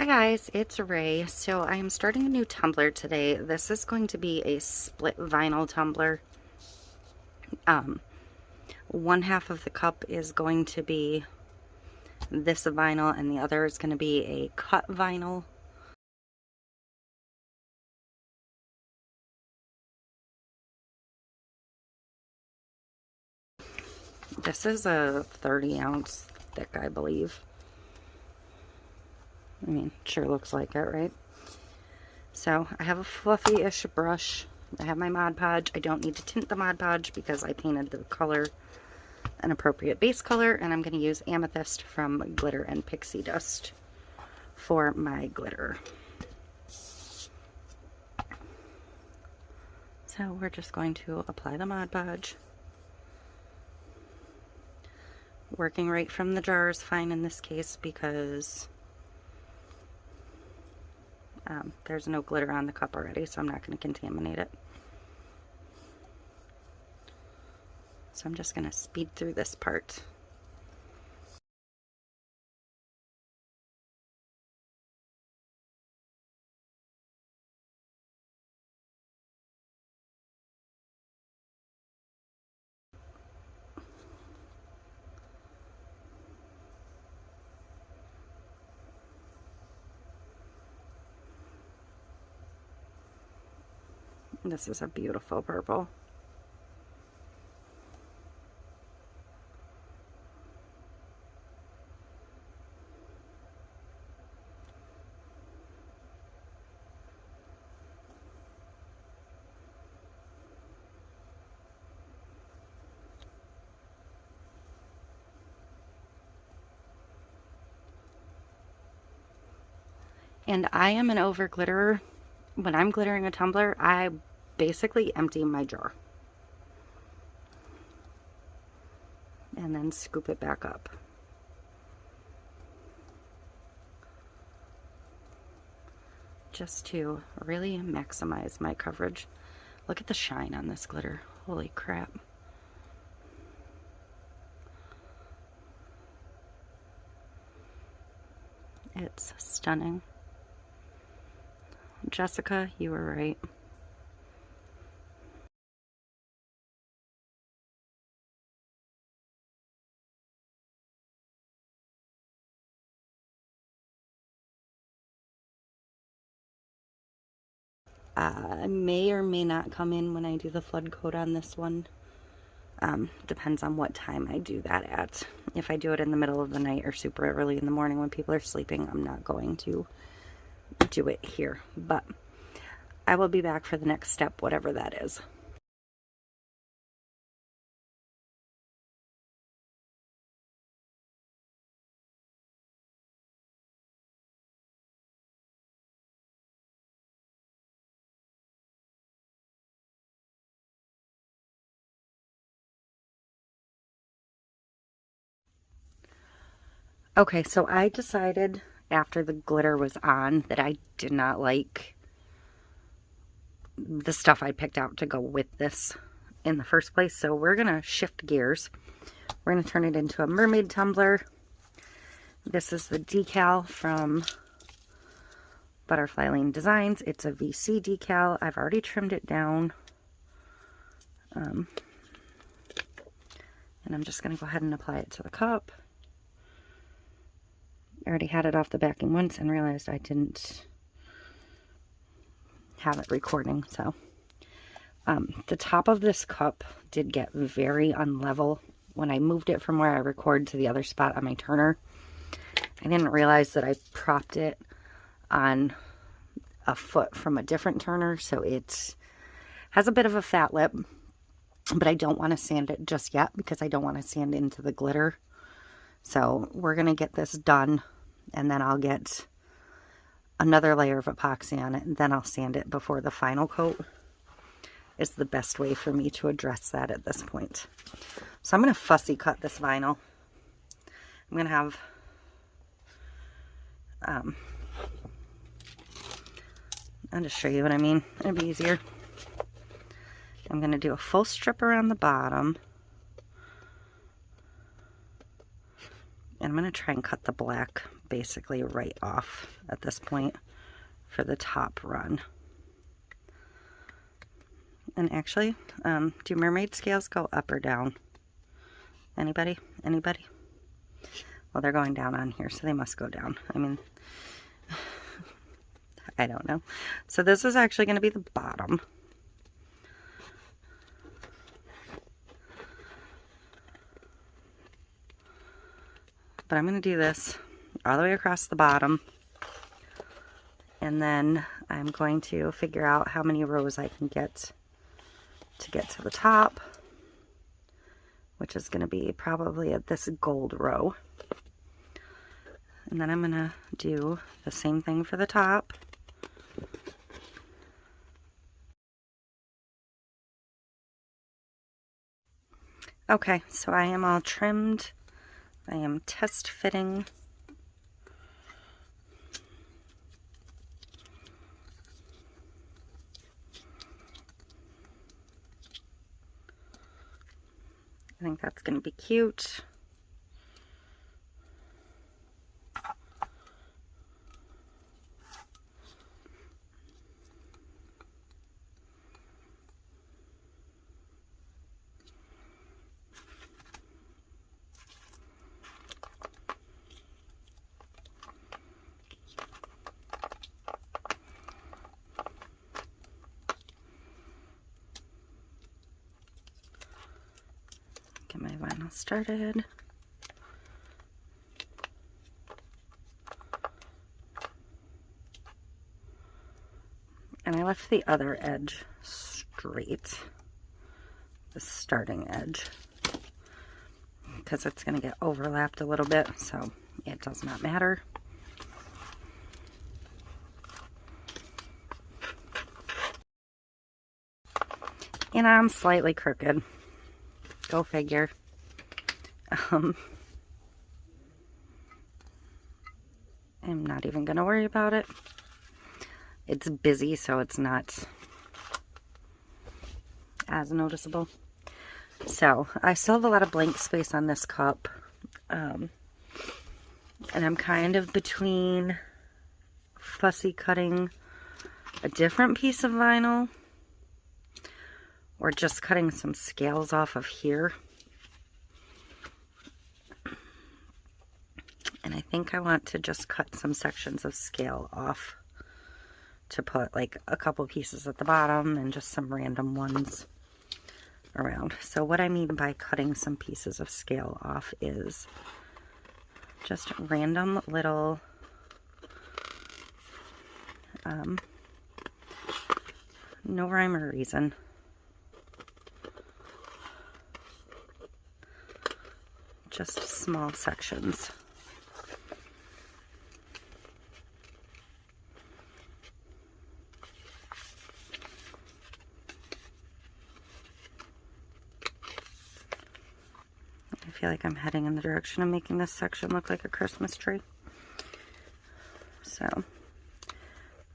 Hi guys, it's Ray. So I am starting a new tumbler today. This is going to be a split vinyl tumbler. One half of the cup is going to be this vinyl and the other is going to be a cut vinyl. This is a 30-ounce thick, I believe. I mean, sure looks like it, right? So I have a fluffy-ish brush. I have my Mod Podge. I don't need to tint the Mod Podge because I painted the color an appropriate base color, and I'm going to use Amethyst from Glitter and Pixie Dust for my glitter. So we're just going to apply the Mod Podge. Working right from the jar is fine in this case because there's no glitter on the cup already, so I'm not going to contaminate it. So I'm just going to speed through this part. This is a beautiful purple. And I am an over glitterer. When I'm glittering a tumbler, I basically empty my jar and then scoop it back up. Just to really maximize my coverage. Look at the shine on this glitter. Holy crap. It's stunning. Jessica, you were right. I may or may not come in when I do the flood coat on this one. Depends on what time I do that at. If I do it in the middle of the night or super early in the morning when people are sleeping, I'm not going to do it here. But I will be back for the next step, whatever that is. Okay, so I decided after the glitter was on that I did not like the stuff I picked out to go with this in the first place. So we're going to shift gears. We're going to turn it into a mermaid tumbler. This is the decal from Butterfly Lane Designs. It's a VC decal. I've already trimmed it down. And I'm just going to go ahead and apply it to the cup. I already had it off the backing once and realized I didn't have it recording. So the top of this cup did get very unlevel when I moved it from where I record to the other spot on my turner. I didn't realize that I propped it on a foot from a different turner, so it has a bit of a fat lip, but I don't want to sand it just yet because I don't want to sand into the glitter. So we're going to get this done, and then I'll get another layer of epoxy on it, and then I'll sand it before the final coat. Is the best way for me to address that at this point. So I'm going to fussy cut this vinyl. I'm going to have I'll just show you what I mean. It'll be easier. I'm going to do a full strip around the bottom. And I'm going to try and cut the black basically right off at this point for the top run. And actually, do mermaid scales go up or down? Anybody? Anybody? Well, they're going down on here, so they must go down. I mean, I don't know. So this is actually going to be the bottom. But I'm going to do this all the way across the bottom. And then I'm going to figure out how many rows I can get to the top, which is going to be probably at this gold row. And then I'm going to do the same thing for the top. Okay, so I am all trimmed. I am test fitting. I think that's going to be cute. Get my vinyl started. And I left the other edge straight, the starting edge, because it's going to get overlapped a little bit, so it does not matter. And I'm slightly crooked. Go figure. I'm not even going to worry about it. It's busy, so it's not as noticeable. So I still have a lot of blank space on this cup. And I'm kind of between fussy cutting a different piece of vinyl or just cutting some scales off of here. And I think I want to just cut some sections of scale off to put like a couple pieces at the bottom and just some random ones around. So what I mean by cutting some pieces of scale off is just random little no rhyme or reason. Just small sections. I feel like I'm heading in the direction of making this section look like a Christmas tree. So,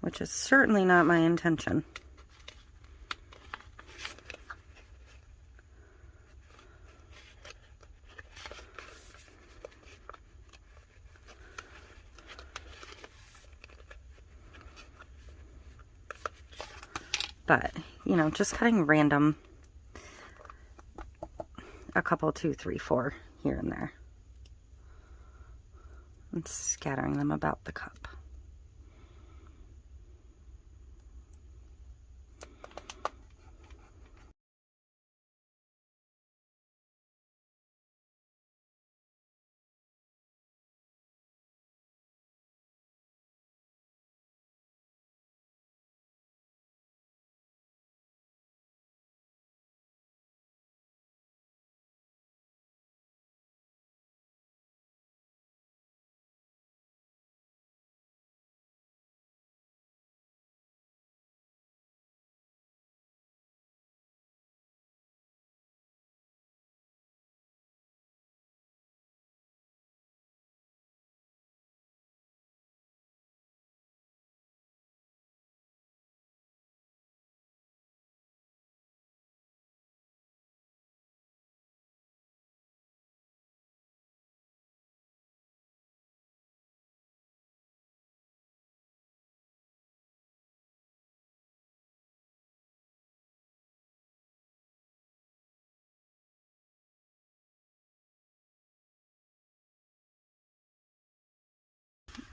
which is certainly not my intention. But, you know, just cutting random, a couple, 2, 3, 4 here and there, and scattering them about the cup.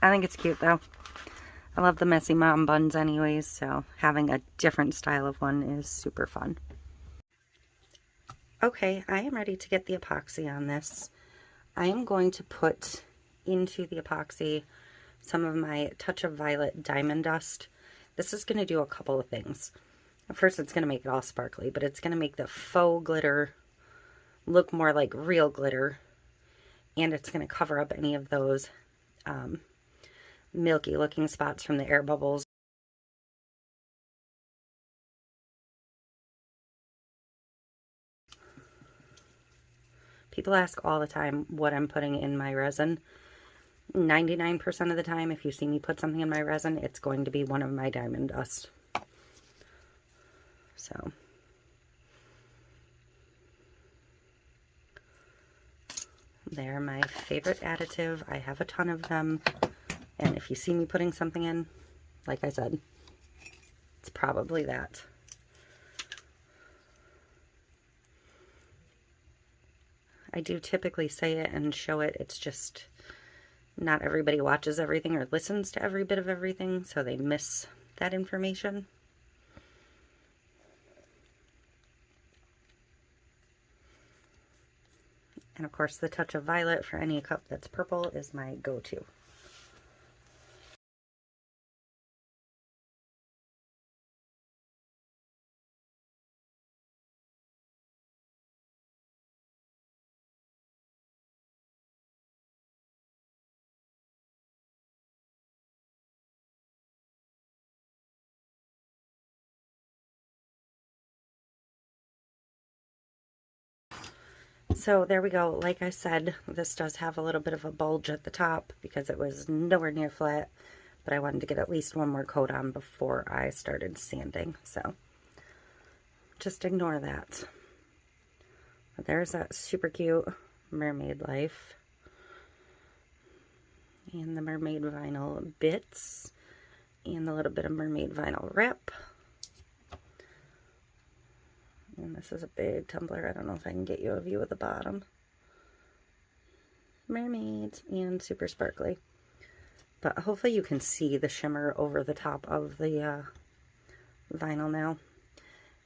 I think it's cute though. I love the messy mom buns anyways, so having a different style of one is super fun. Okay, I am ready to get the epoxy on this. I am going to put into the epoxy some of my Touch of Violet Diamond Dust. This is going to do a couple of things. First, it's going to make it all sparkly, but it's going to make the faux glitter look more like real glitter, and it's going to cover up any of those milky looking spots from the air bubbles. People ask all the time what I'm putting in my resin. 99% of the time, if you see me put something in my resin, it's going to be one of my Diamond Dust. So, they're my favorite additive. I have a ton of them. And if you see me putting something in, like I said, it's probably that. I do typically say it and show it. It's just not everybody watches everything or listens to every bit of everything, so they miss that information. And of course, the Touch of Violet for any cup that's purple is my go-to. So there we go. Like I said, this does have a little bit of a bulge at the top because it was nowhere near flat, but I wanted to get at least one more coat on before I started sanding. So just ignore that. But there's that super cute mermaid life. And the mermaid vinyl bits. And a little bit of mermaid vinyl wrap. And this is a big tumbler. I don't know if I can get you a view of the bottom. Mermaids and super sparkly. But hopefully you can see the shimmer over the top of the vinyl now.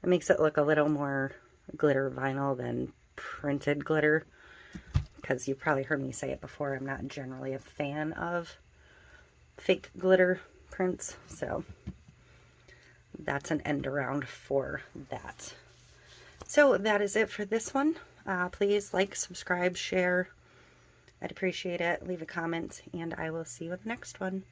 It makes it look a little more glitter vinyl than printed glitter. Because you've probably heard me say it before, I'm not generally a fan of fake glitter prints. So that's an end around for that. So that is it for this one. Please like, subscribe, share. I'd appreciate it. Leave a comment, and I will see you with the next one.